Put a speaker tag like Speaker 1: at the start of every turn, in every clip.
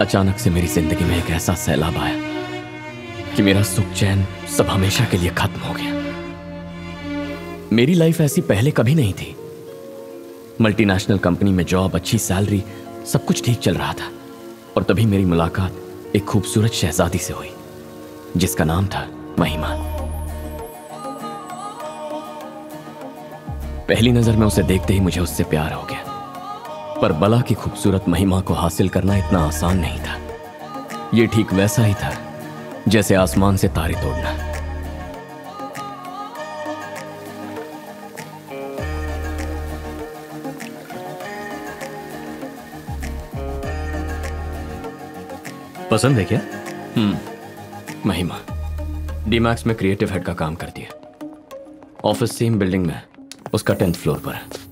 Speaker 1: अचानक से मेरी जिंदगी में एक ऐसा सैलाब आया कि मेरा सुख चैन सब हमेशा के लिए खत्म हो गया। मेरी लाइफ ऐसी पहले कभी नहीं थी। मल्टीनेशनल कंपनी में जॉब, अच्छी सैलरी, सब कुछ ठीक चल रहा था। और तभी मेरी मुलाकात एक खूबसूरत शहजादी से हुई जिसका नाम था महिमा। पहली नजर में उसे देखते ही मुझे उससे प्यार हो गया। पर बला की खूबसूरत महिमा को हासिल करना इतना आसान नहीं था। यह ठीक वैसा ही था जैसे आसमान से तारे तोड़ना।
Speaker 2: पसंद है क्या?
Speaker 1: महिमा डीमैक्स में क्रिएटिव हेड का काम करती है। ऑफिस सेम बिल्डिंग में, उसका 10th फ्लोर पर है।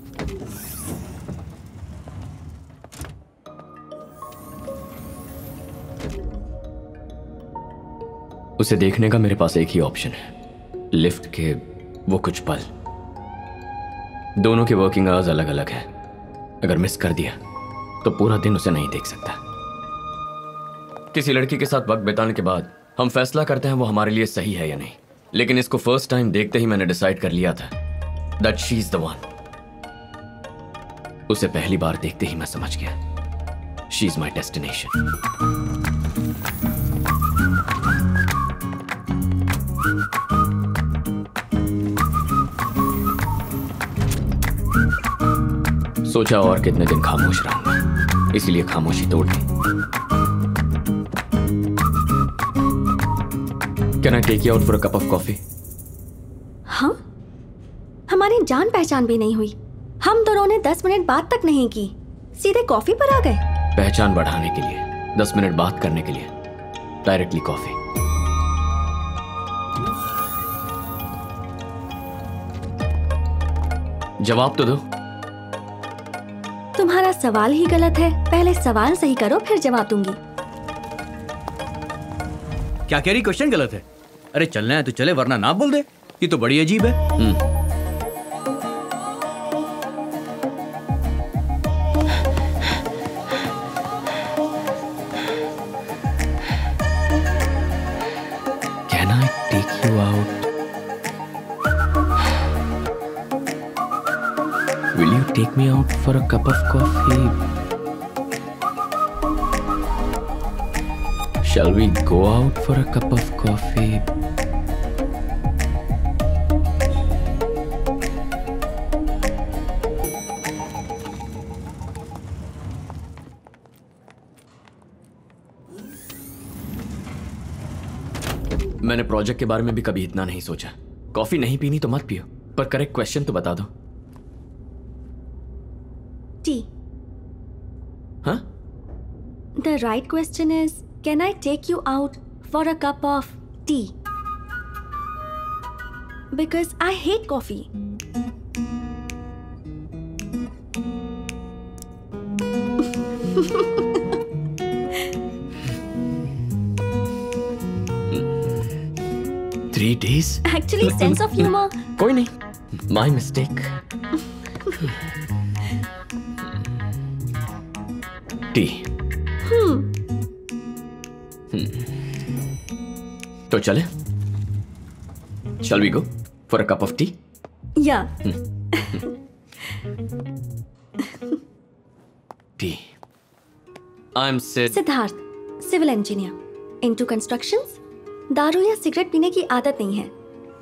Speaker 1: उसे देखने का मेरे पास एक ही ऑप्शन है, लिफ्ट के वो कुछ पल। दोनों के वर्किंग आवर्स अलग अलग हैं। अगर मिस कर दिया तो पूरा दिन उसे नहीं देख सकता। किसी लड़की के साथ वक्त बिताने के बाद हम फैसला करते हैं वो हमारे लिए सही है या नहीं, लेकिन इसको फर्स्ट टाइम देखते ही मैंने डिसाइड कर लिया था that she is the one. उसे पहली बार देखते ही मैं समझ गया शी इज माई डेस्टिनेशन। सोचा और कितने दिन खामोश रहूंगा, इसलिए खामोशी तोड़ दी। Can I take you out for a cup of coffee?
Speaker 3: हाँ, हमारी जान पहचान भी नहीं हुई। हम दोनों ने 10 मिनट बात तक नहीं की, सीधे कॉफी पर आ गए।
Speaker 1: पहचान बढ़ाने के लिए 10 मिनट बात करने के लिए डायरेक्टली कॉफी। जवाब तो दो।
Speaker 3: तुम्हारा सवाल ही गलत है। पहले सवाल सही करो, फिर जवाब दूंगी।
Speaker 2: क्या कह रही? क्वेश्चन गलत है? अरे चलना है तो चले, वरना ना बोल दे। ये तो बड़ी अजीब है।
Speaker 1: Can I take you out? Will you take me out for a cup of coffee? Shall we go out for a cup of coffee? मैंने प्रोजेक्ट के बारे में भी कभी इतना नहीं सोचा। कॉफी नहीं पीनी तो मत पियो, पर करेक्ट क्वेश्चन तो बता दो।
Speaker 3: टी।
Speaker 1: हाँ?
Speaker 3: The right question is, can I take you out for a cup of tea? Because I hate coffee.
Speaker 1: Three days?
Speaker 3: Actually, sense of humor.
Speaker 1: कोई नहीं, my mistake. टी। तो चले? Shall we go for a cup of tea?
Speaker 3: Yeah.
Speaker 1: Tea. I'm Sid.
Speaker 3: Siddharth, civil engineer, into constructions. दारू या cigarette पीने की आदत नहीं है,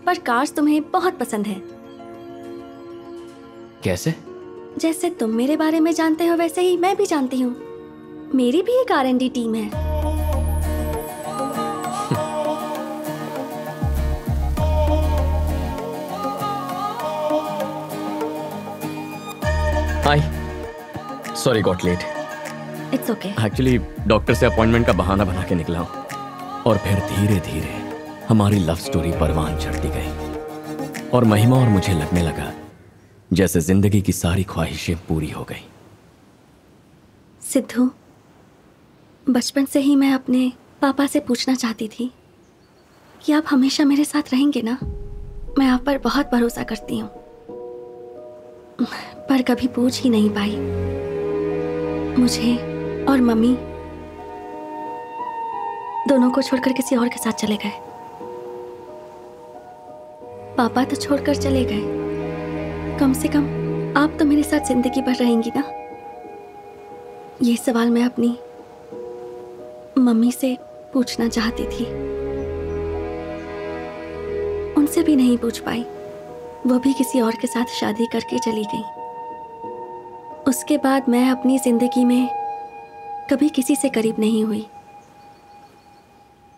Speaker 3: पर कार्स तुम्हें बहुत पसंद है।
Speaker 1: कैसे?
Speaker 3: जैसे तुम मेरे बारे में जानते हो वैसे ही मैं भी जानती हूँ। मेरी भी एक R&D टीम है।
Speaker 1: Hi, sorry got late.
Speaker 3: It's okay.
Speaker 1: Actually doctor से अपॉइंटमेंट का बहाना बना के निकला हूँ। और फिर धीरे धीरे हमारी लव स्टोरी परवान चढ़ती गई और महिमा और मुझे लगने लगा जैसे जिंदगी की सारी ख्वाहिशें पूरी हो गई।
Speaker 3: सिद्धू, बचपन से ही मैं अपने पापा से पूछना चाहती थी कि आप हमेशा मेरे साथ रहेंगे ना। मैं आप पर बहुत भरोसा करती हूँ, पर कभी पूछ ही नहीं पाई। मुझे और मम्मी दोनों को छोड़कर किसी और के साथ चले गए। पापा तो छोड़कर चले गए, कम से कम आप तो मेरे साथ जिंदगी भर रहेंगी ना। ये सवाल मैं अपनी मम्मी से पूछना चाहती थी, उनसे भी नहीं पूछ पाई। वो भी किसी और के साथ शादी करके चली गई। उसके बाद मैं अपनी जिंदगी में कभी किसी से करीब नहीं हुई।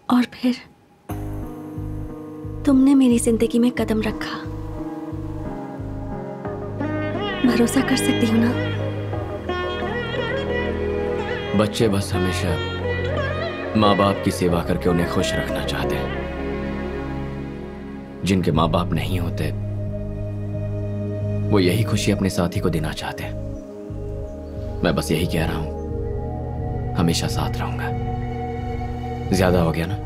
Speaker 3: और फिर तुमने मेरी जिंदगी में कदम रखा। भरोसा कर सकती हो ना?
Speaker 1: बच्चे बस हमेशा माँ बाप की सेवा करके उन्हें खुश रखना चाहते हैं। जिनके माँ बाप नहीं होते वो यही खुशी अपने साथी को देना चाहते हैं। मैं बस यही कह रहा हूं, हमेशा साथ रहूंगा। ज्यादा हो गया ना?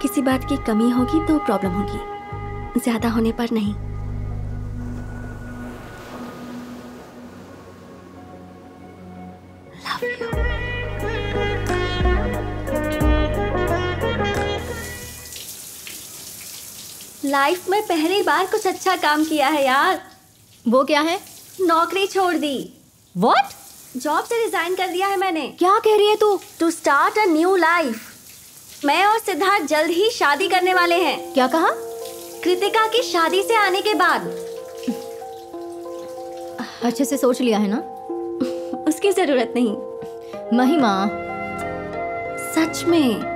Speaker 3: किसी बात की कमी होगी तो प्रॉब्लम होगी, ज्यादा होने पर नहीं। Love you. लाइफ में पहली बार कुछ अच्छा काम किया है यार।
Speaker 4: वो क्या है?
Speaker 3: नौकरी छोड़ दी।
Speaker 4: What?
Speaker 3: जॉब से रिजाइन कर दिया है मैंने।
Speaker 4: क्या कह रही है तू?
Speaker 3: To start a new life. मैं और सिद्धार्थ जल्द ही शादी करने वाले हैं।
Speaker 4: क्या कहा?
Speaker 3: कृतिका की शादी से आने के बाद।
Speaker 4: अच्छे से सोच लिया है ना?
Speaker 3: उसकी जरूरत नहीं।
Speaker 4: महिमा,
Speaker 3: सच में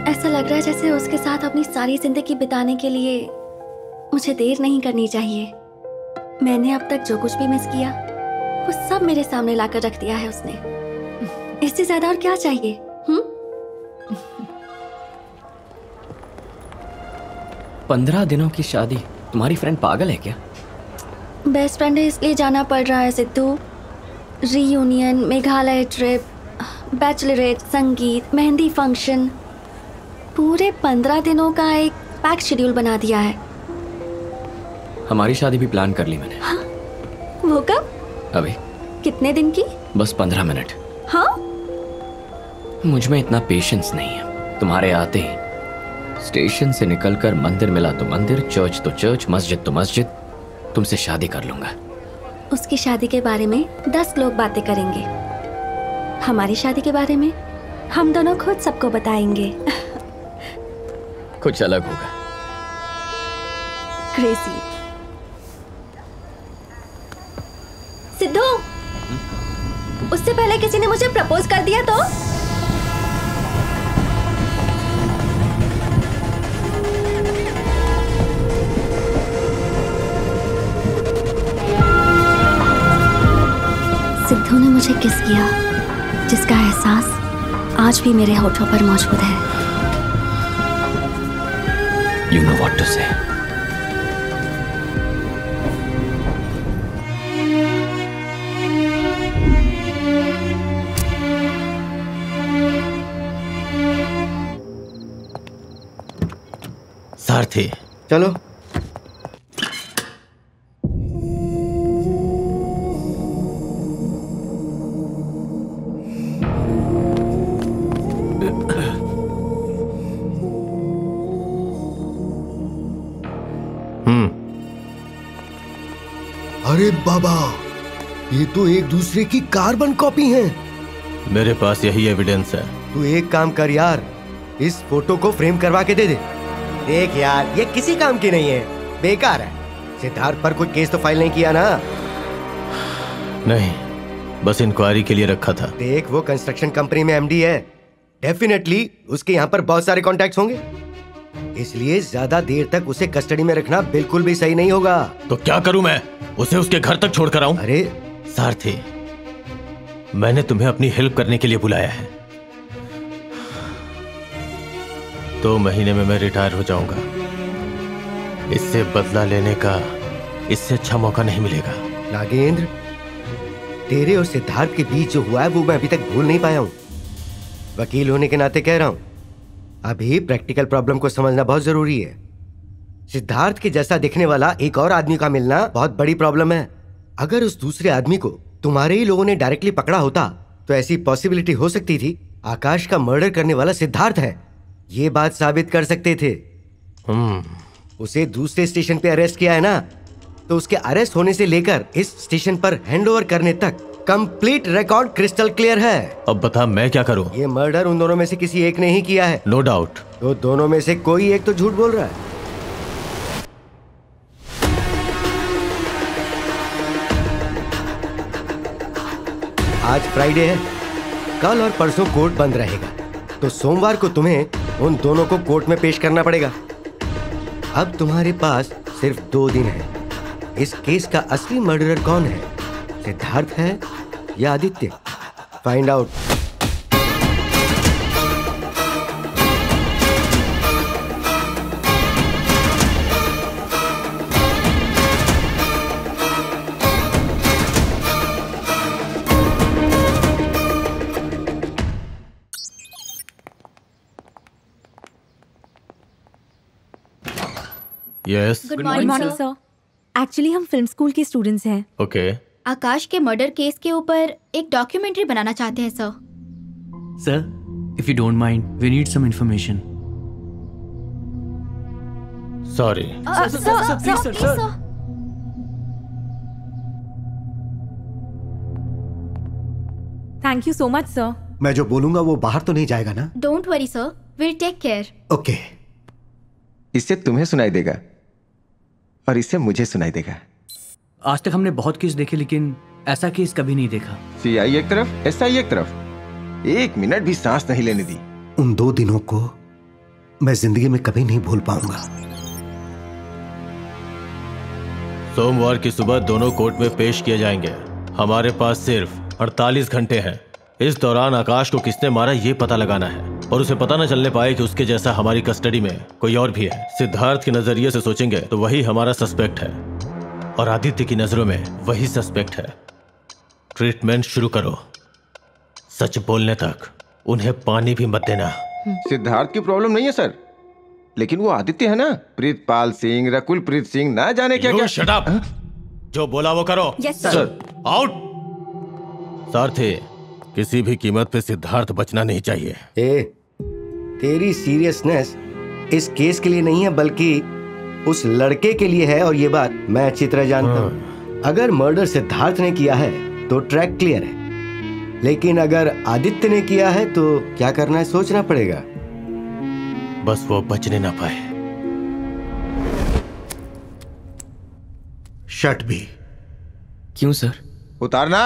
Speaker 3: ऐसा लग रहा है जैसे उसके साथ अपनी सारी जिंदगी बिताने के लिए मुझे देर नहीं करनी चाहिए। मैंने अब तक जो कुछ भी मिस किया वो सब मेरे सामने लाकर रख दिया है उसने। इससे ज्यादा और क्या चाहिए?
Speaker 1: 15 दिनों की शादी? तुम्हारी फ्रेंड पागल है क्या?
Speaker 3: बेस्ट फ्रेंड है इसलिए जाना पड़ रहा है Sidhu. Reunion, Meghalaya trip, Bachelorette, संगीत, मेहंदी फंक्शन, पूरे 15 दिनों का एक पैक शेड्यूल बना दिया है।
Speaker 1: हमारी शादी भी प्लान कर ली मैंने।
Speaker 3: हाँ? वो कब?
Speaker 1: अभी।
Speaker 3: कितने दिन की?
Speaker 1: बस 15 मिनट।
Speaker 3: हाँ?
Speaker 1: मुझ में इतना पेशेंस नहीं है। तुम्हारे आते ही स्टेशन से निकलकर मंदिर मिला तो मंदिर, चर्च तो चर्च, मस्जिद तो मस्जिद, तुमसे शादी कर लूंगा।
Speaker 3: उसकी शादी के बारे में 10 लोग बातें करेंगे। हमारी शादी के बारे में हम दोनों खुद सबको बताएंगे।
Speaker 1: कुछ अलग होगा।
Speaker 3: क्रेजी। सिद्धू, उससे पहले किसी ने मुझे प्रपोज कर दिया तो? सिद्धू ने मुझे किस किया जिसका एहसास आज भी मेरे होठों पर मौजूद है।
Speaker 1: You know what to say.
Speaker 5: सारथी,
Speaker 6: चलो। अरे बाबा, ये तो एक दूसरे की कार्बन कॉपी हैं।
Speaker 5: मेरे पास यही एविडेंस है।
Speaker 6: तू एक काम कर यार, इस फोटो को फ्रेम करवा के दे दे। देख यार, ये किसी काम की नहीं है, बेकार है। सिद्धार्थ पर कोई केस तो फाइल नहीं किया ना?
Speaker 5: नहीं, बस इंक्वायरी के लिए रखा था।
Speaker 6: देख, वो कंस्ट्रक्शन कंपनी में एमडी है, डेफिनेटली उसके यहाँ पर बहुत सारे कॉन्टैक्ट्स होंगे, इसलिए ज्यादा देर तक उसे कस्टडी में रखना बिल्कुल भी सही नहीं होगा।
Speaker 5: तो क्या करूं मैं? उसे उसके घर तक छोड़कर आऊं?
Speaker 6: अरे
Speaker 5: सारथी, मैंने तुम्हें अपनी हेल्प करने के लिए बुलाया है। 2 महीने में मैं रिटायर हो जाऊंगा। इससे बदला लेने का इससे अच्छा मौका नहीं मिलेगा।
Speaker 6: नागेंद्र, तेरे और सिद्धार्थ के बीच जो हुआ है वो मैं अभी तक भूल नहीं पाया हूं। वकील होने के नाते कह रहा हूं, अभी प्रैक्टिकल प्रॉब्लम को समझना बहुत जरूरी है। सिद्धार्थ के जैसा दिखने वाला एक और आदमी का मिलना बहुत बड़ी प्रॉब्लम है। अगर उस दूसरे आदमी को तुम्हारे ही लोगों ने डायरेक्टली पकड़ा होता तो ऐसी पॉसिबिलिटी हो सकती थी आकाश का मर्डर करने वाला सिद्धार्थ है। ये बात साबित कर सकते थे। उसे दूसरे स्टेशन पे अरेस्ट किया है ना, तो उसके अरेस्ट होने से लेकर इस स्टेशन पर हैंडओवर करने तक कंप्लीट रिकॉर्ड क्रिस्टल क्लियर है।
Speaker 5: अब बता मैं क्या करूं?
Speaker 6: ये मर्डर उन दोनों में से किसी एक ने ही किया है।
Speaker 5: No doubt.
Speaker 6: तो दोनों में से कोई एक तो झूठ बोल रहा है। आज फ्राइडे है, कल और परसों कोर्ट बंद रहेगा, तो सोमवार को तुम्हें उन दोनों को कोर्ट में पेश करना पड़ेगा। अब तुम्हारे पास सिर्फ 2 दिन है। इस केस का असली मर्डरर कौन है, सिद्धार्थ है या Aditya? Find out.
Speaker 5: Yes.
Speaker 4: Good
Speaker 7: good
Speaker 4: morning
Speaker 7: morning sir. Actually हम फिल्म स्कूल के स्टूडेंट्स हैं।
Speaker 5: ओके।
Speaker 4: आकाश के मर्डर केस के ऊपर एक डॉक्यूमेंट्री बनाना चाहते हैं sir.
Speaker 2: Sir, if you don't mind, we need some information.
Speaker 5: Sorry.
Speaker 7: Thank you so much sir.
Speaker 8: मैं जो बोलूंगा वो बाहर तो नहीं जाएगा ना?
Speaker 4: Don't worry sir, will take care.
Speaker 8: Okay.
Speaker 9: इससे तुम्हें सुनाई देगा और इससे मुझे सुनाई देगा।
Speaker 2: आज तक हमने बहुत केस देखे, लेकिन ऐसा केस कभी नहीं देखा।
Speaker 9: सीआई एक तरफ, एसआई एक तरफ, 1 मिनट भी सांस नहीं लेने दी।
Speaker 8: उन 2 दिनों को मैं जिंदगी में कभी नहीं भूल पाऊंगा।
Speaker 5: सोमवार की सुबह दोनों कोर्ट में पेश किए जाएंगे। हमारे पास सिर्फ 48 घंटे हैं। इस दौरान आकाश को किसने मारा ये पता लगाना है, और उसे पता न चलने पाए कि उसके जैसा हमारी कस्टडी में कोई और भी है। सिद्धार्थ के नजरिए से सोचेंगे तो वही हमारा सस्पेक्ट है, और आदित्य की नजरों में वही सस्पेक्ट है। ट्रीटमेंट शुरू करो। सच बोलने तक उन्हें पानी भी मत देना।
Speaker 9: सिद्धार्थ की प्रॉब्लम नहीं है सर, लेकिन वो आदित्य है ना, प्रीतपाल सिंह, रकुलप्रीत सिंह, ना जाने क्या क्या।
Speaker 5: Shut up. जो बोला वो करो।
Speaker 7: Yes sir.
Speaker 5: आउट। सारथी, किसी भी कीमत पे सिद्धार्थ बचना नहीं चाहिए।
Speaker 6: तेरी सीरियसनेस इस केस के लिए नहीं है, बल्कि उस लड़के के लिए है, और ये बात मैं अच्छी तरह जानता हूँ। अगर मर्डर सिद्धार्थ ने किया है तो ट्रैक क्लियर है, लेकिन अगर आदित्य ने किया है तो क्या करना है सोचना पड़ेगा।
Speaker 5: बस वो बचने ना पाए।
Speaker 8: शर्ट भी।
Speaker 1: क्यों सर?
Speaker 9: उतारना।